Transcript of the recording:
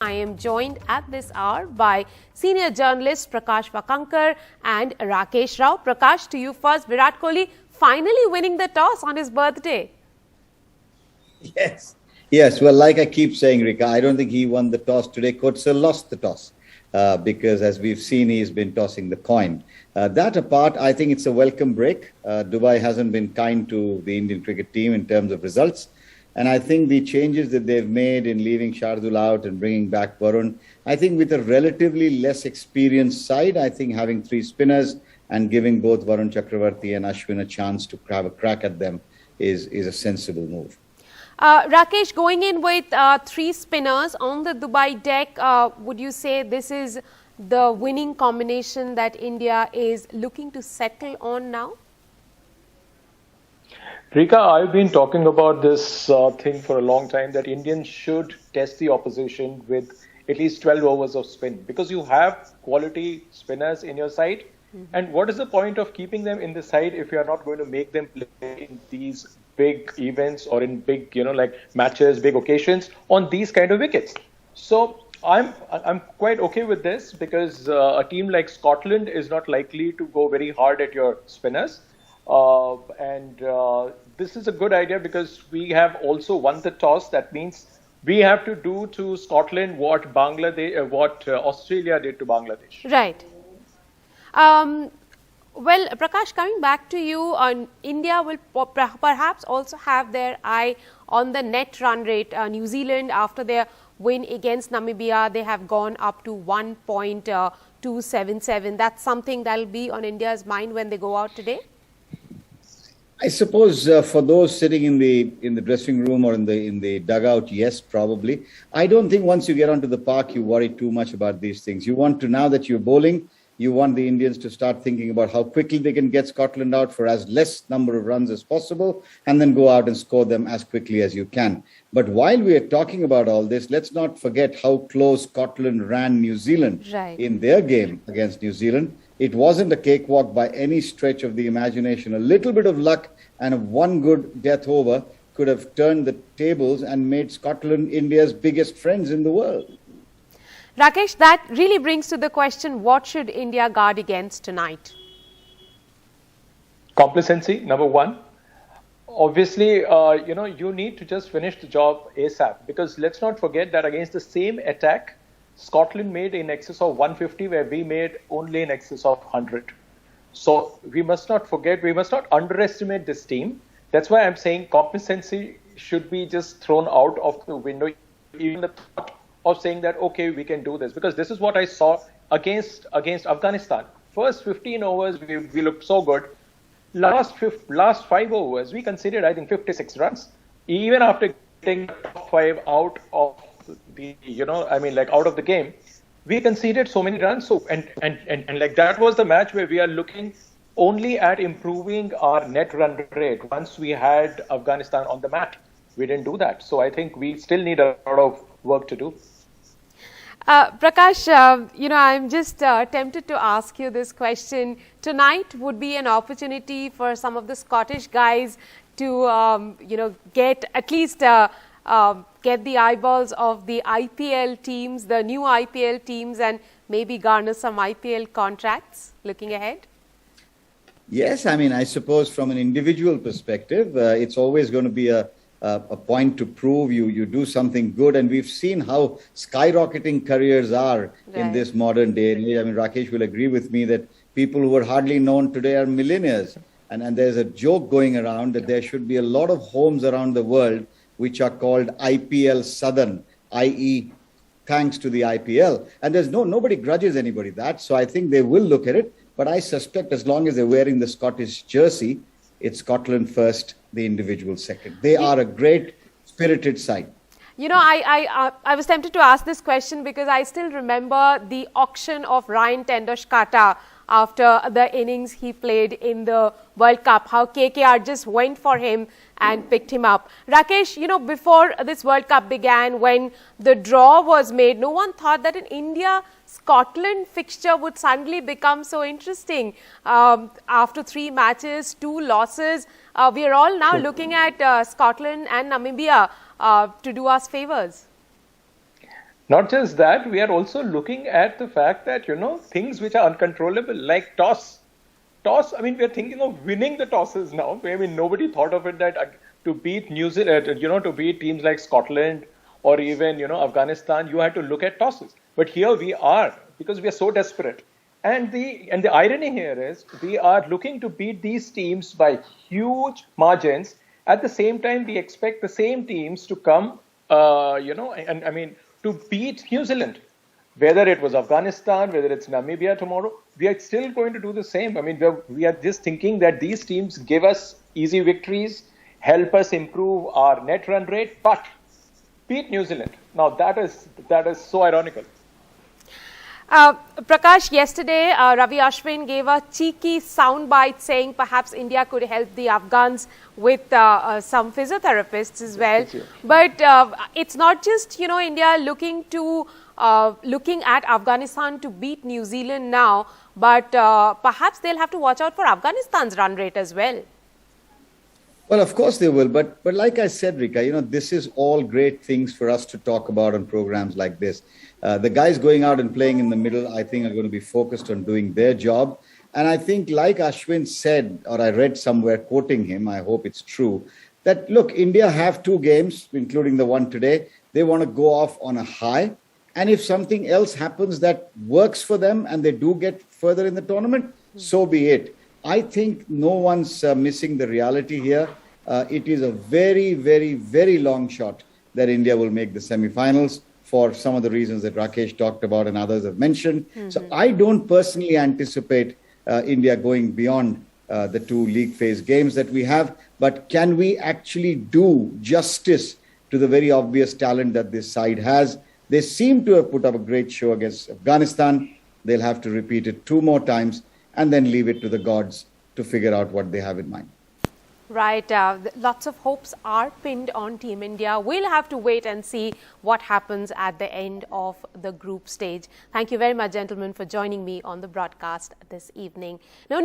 I am joined at this hour by senior journalists Prakash Vakankar and Rakesh Rao. Prakash, to you first. Virat Kohli finally winning the toss on his birthday. Yes. Well, like I keep saying, Rika, I don't think he won the toss today. Coatsal lost the toss because, as we've seen, he's been tossing the coin. That apart, I think it's a welcome break. Dubai hasn't been kind to the Indian cricket team in terms of results. And I think the changes that they've made in leaving Shardul out and bringing back Varun, I think with a relatively less experienced side, I think having three spinners and giving both Varun Chakravarti and Ashwin a chance to have a crack at them is a sensible move. Rakesh, going in with three spinners on the Dubai deck, would you say this is the winning combination that India is looking to settle on now? Rika, I've been talking about this thing for a long time, that Indians should test the opposition with at least 12 overs of spin, because you have quality spinners in your side. And what is the point of keeping them in the side if you are not going to make them play in these big events or in big, like matches, big occasions on these kind of wickets? So I'm quite okay with this, because a team like Scotland is not likely to go very hard at your spinners. This is a good idea because we have also won the toss. That means we have to do to Scotland what Australia did to Bangladesh. Right. Well, Prakash, coming back to you, India will perhaps also have their eye on the net run rate. New Zealand, after their win against Namibia, they have gone up to 1.277. That's something that will be on India's mind when they go out today? I suppose for those sitting in the dressing room or in the dugout, yes, probably. I don't think once you get onto the park, you worry too much about these things. You want to, now that you're bowling, you want the Indians to start thinking about how quickly they can get Scotland out for as less number of runs as possible, and then go out and score them as quickly as you can. But while we are talking about all this, let's not forget how close Scotland ran New Zealand in their game against New Zealand. It wasn't a cakewalk by any stretch of the imagination. A little bit of luck and one good death over could have turned the tables and made Scotland India's biggest friends in the world. Rakesh, that really brings to the question, what should India guard against tonight? Complacency, number one. Obviously, you need to just finish the job ASAP, because let's not forget that against the same attack, Scotland made in excess of 150, where we made only in excess of 100. So we must not forget, we must not underestimate this team. That's why I'm saying complacency should be just thrown out of the window, even the thought of saying that, okay, we can do this. Because this is what I saw against Afghanistan. First 15 overs, we looked so good. Last 5 overs, we conceded, I think, 56 runs. Even after getting the top 5 out of the, out of the game, we conceded so many runs. So and like that was the match where we are looking only at improving our net run rate once we had Afghanistan on the mat. We didn't do that. So I think we still need a lot of work to do. Prakash, I'm just tempted to ask you this question. Tonight would be an opportunity for some of the Scottish guys to, get at least get the eyeballs of the IPL teams, the new IPL teams, and maybe garner some IPL contracts looking ahead? Yes, I suppose from an individual perspective, it's always going to be a point to prove you do something good. And we've seen how skyrocketing careers are in this modern day. Rakesh will agree with me that people who are hardly known today are millionaires. And there's a joke going around that there should be a lot of homes around the world which are called IPL Southern, i.e. thanks to the IPL. And there's nobody grudges anybody that. So I think they will look at it. But I suspect as long as they're wearing the Scottish jersey, it's Scotland first, the individual second. They are a great spirited side. I was tempted to ask this question because I still remember the auction of Ryan Tendoshkata after the innings he played in the World Cup, how KKR just went for him and picked him up. Rakesh, before this World Cup began, when the draw was made, no one thought that an India-Scotland fixture would suddenly become so interesting. After 3 matches, 2 losses, we are all now looking at Scotland and Namibia to do us favours. Not just that, we are also looking at the fact that, things which are uncontrollable, like toss. Toss, I mean, we are thinking of winning the tosses now. I mean, nobody thought of it that to beat New Zealand, to beat teams like Scotland or even, Afghanistan, you had to look at tosses. But here we are, because we are so desperate. And the irony here is we are looking to beat these teams by huge margins. At the same time, we expect the same teams to come, to beat New Zealand. Whether it was Afghanistan, whether it's Namibia tomorrow, we are still going to do the same. I mean, we are just thinking that these teams give us easy victories, help us improve our net run rate, but beat New Zealand. Now, that is so ironical. Prakash, yesterday Ravi Ashwin gave a cheeky soundbite saying perhaps India could help the Afghans with some physiotherapists as well. But it's not just India looking at Afghanistan to beat New Zealand now, but perhaps they'll have to watch out for Afghanistan's run rate as well. Well, of course they will. But like I said, Rika, this is all great things for us to talk about on programs like this. The guys going out and playing in the middle, I think, are going to be focused on doing their job. And I think, like Ashwin said, or I read somewhere quoting him, I hope it's true, that, look, India have 2 games, including the one today. They want to go off on a high. And if something else happens that works for them and they do get further in the tournament, so be it. I think no one's missing the reality here. It is a very, very, very long shot that India will make the semi-finals for some of the reasons that Rakesh talked about and others have mentioned. So I don't personally anticipate India going beyond the 2 league phase games that we have. But can we actually do justice to the very obvious talent that this side has? They seem to have put up a great show against Afghanistan. They'll have to repeat it 2 more times and then leave it to the gods to figure out what they have in mind. Right. Lots of hopes are pinned on Team India. We'll have to wait and see what happens at the end of the group stage. Thank you very much, gentlemen, for joining me on the broadcast this evening. Now,